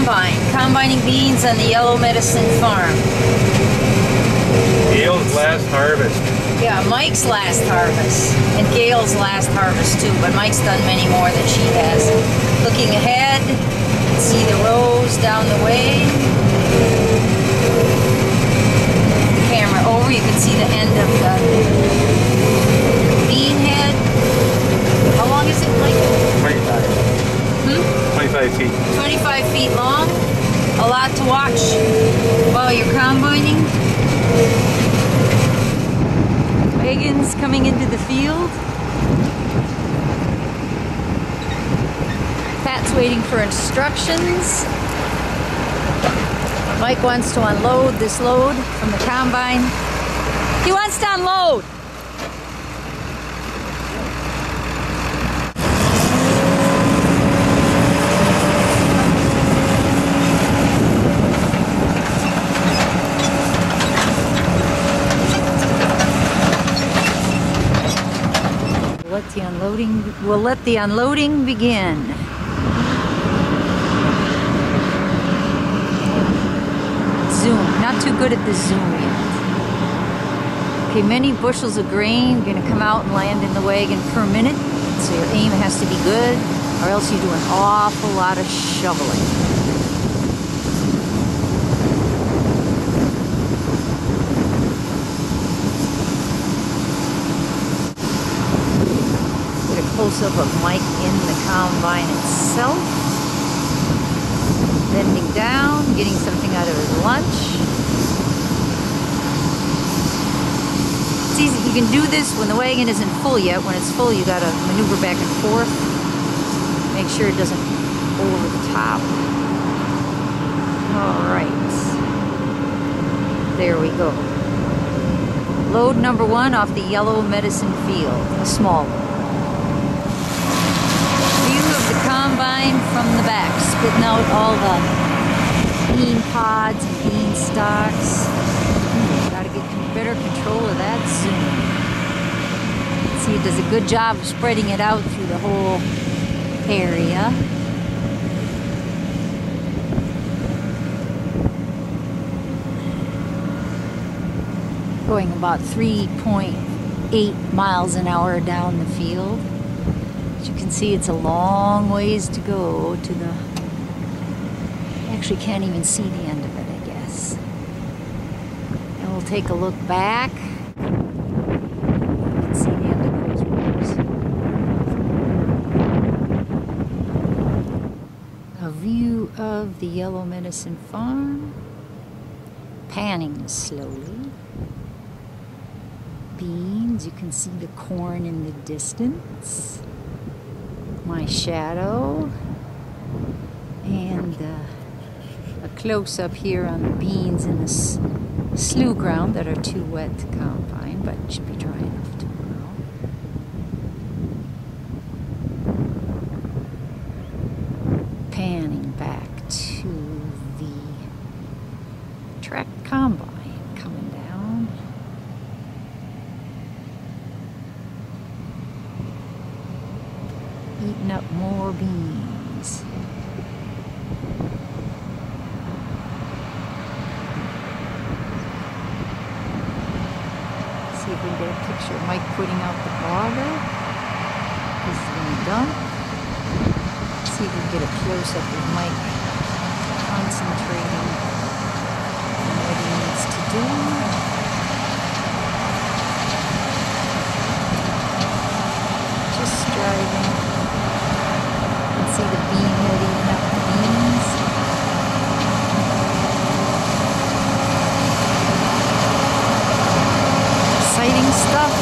combine, combining beans on the Yellow Medicine farm. Gail's last harvest. Yeah, Mike's last harvest, and Gail's last harvest too, but Mike's done many more than she has. Looking ahead, you can see the rows down the way. The camera over, you can see the end of the bean head. How long is it, Mike? 25 feet. 25 feet long. A lot to watch while you're combining. Wagons coming into the field. Pat's waiting for instructions. Mike wants to unload this load from the combine. He wants to unload. We'll let the unloading begin. Zoom, not too good at the zoom yet. Okay, many bushels of grain are gonna come out and land in the wagon per minute, so your aim has to be good, or else you do an awful lot of shoveling. Close-up of Mike in the combine itself. Bending down, getting something out of his lunch. It's easy, you can do this when the wagon isn't full yet. When it's full, you gotta maneuver back and forth. Make sure it doesn't go over the top. Alright. There we go. Load number 1 off the Yellow Medicine field, a small one. Combine from the back, spitting out all the bean pods and bean stalks. Gotta get better control of that zoom. See, it does a good job of spreading it out through the whole area. Going about 3.8 miles an hour down the field. As you can see, it's a long ways to go to the... You actually can't even see the end of it, I guess. And we'll take a look back. You can see the end of those rows. A view of the Yellow Medicine farm. Panning slowly. Beans, you can see the corn in the distance. My shadow, and a close-up here on the beans in the slough ground that are too wet to combine, but should be dry enough tomorrow. Panning back to the tracked combine coming down. Eating up more beans. See if we can get a picture of Mike putting out the auger. This is going to dump. See if we can get a close-up of Mike concentrating on what he needs to do. Just driving. See the bean head eating up the beans. Exciting stuff.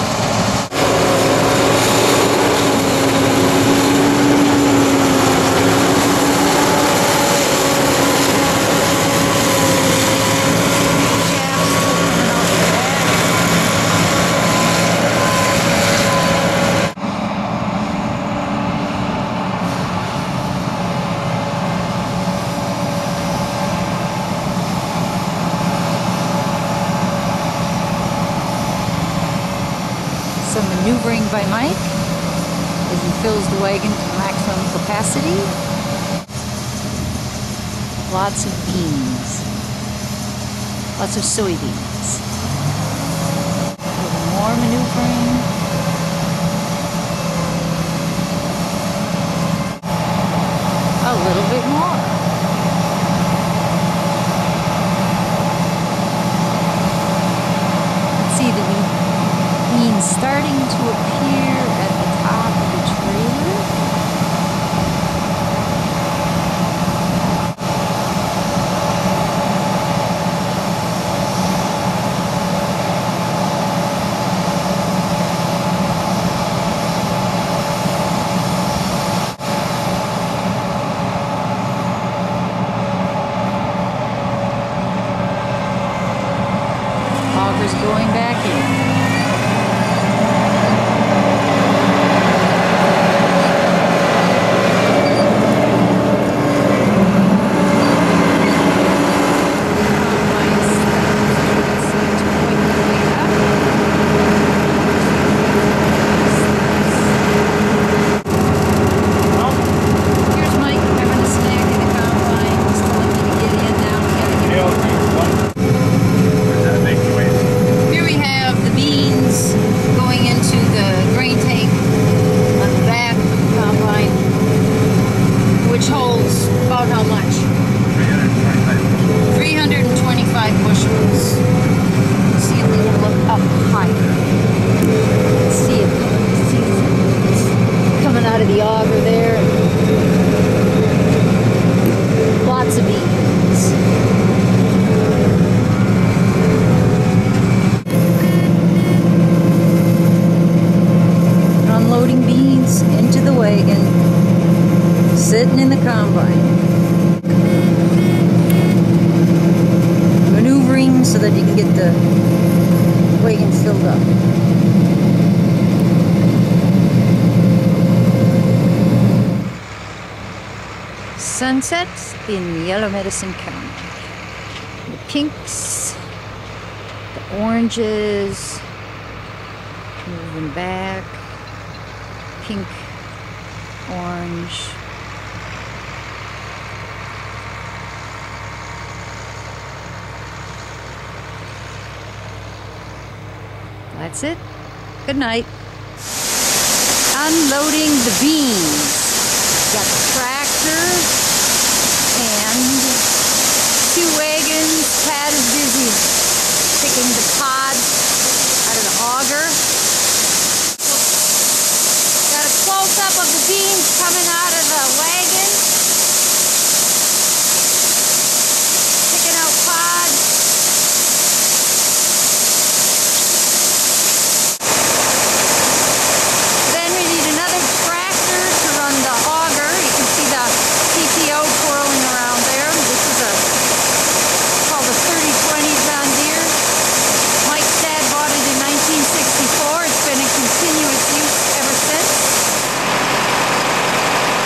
Some maneuvering by Mike as he fills the wagon to maximum capacity. Lots of beans. Lots of soybeans. A little more maneuvering. A little bit more. Let's see the beans starting to appear at the top of the trailer. Auger's going back in. Here's Mike having a snack in the combine. He's telling me to get in now. We gotta get in. Here we have the beans going into the grain tank on the back of the combine, which holds about how much? 325 bushels. See if we can look up higher. See it coming out of the auger there. Lots of beans. Unloading beans into the wagon, sitting in the combine. Maneuvering so that you can get the wagon filled up. Sunset in Yellow Medicine County. The pinks, the oranges, moving back. Pink, orange. That's it. Good night. Unloading the beans. Got the tractor and 2 wagons. Pat is busy picking the pods out of the auger. Got a close-up of the beans coming out of the wagon. Picking out pods. Then we need another tractor to run the auger. You can see the PTO twirling around there. This is called a 3020 John Deere. Mike's dad bought it in 1964. It's been in continuous use ever since.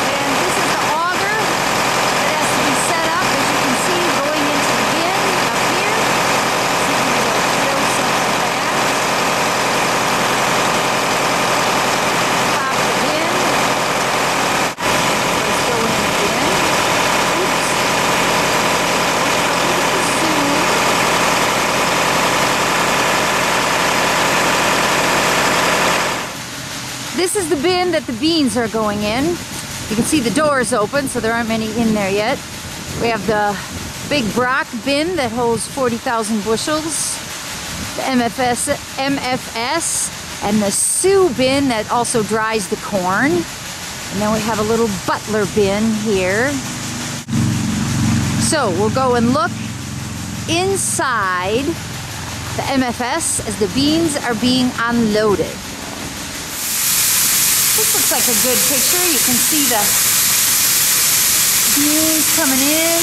And this is the auger that has to be set up, as you can see, going into the bin up here. See if we can show something like that. Top of the bin. Let's go in the bin. Oops. This is the bin that the beans are going in. You can see the doors open, so there aren't many in there yet. We have the big Brock bin that holds 40,000 bushels, the MFS, and the Sioux bin that also dries the corn. And then we have a little Butler bin here. So we'll go and look inside the MFS as the beans are being unloaded. This looks like a good picture. You can see the beans coming in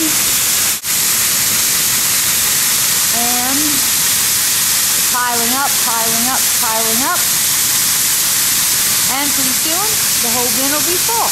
and piling up, piling up, piling up. And pretty soon the whole bin will be full.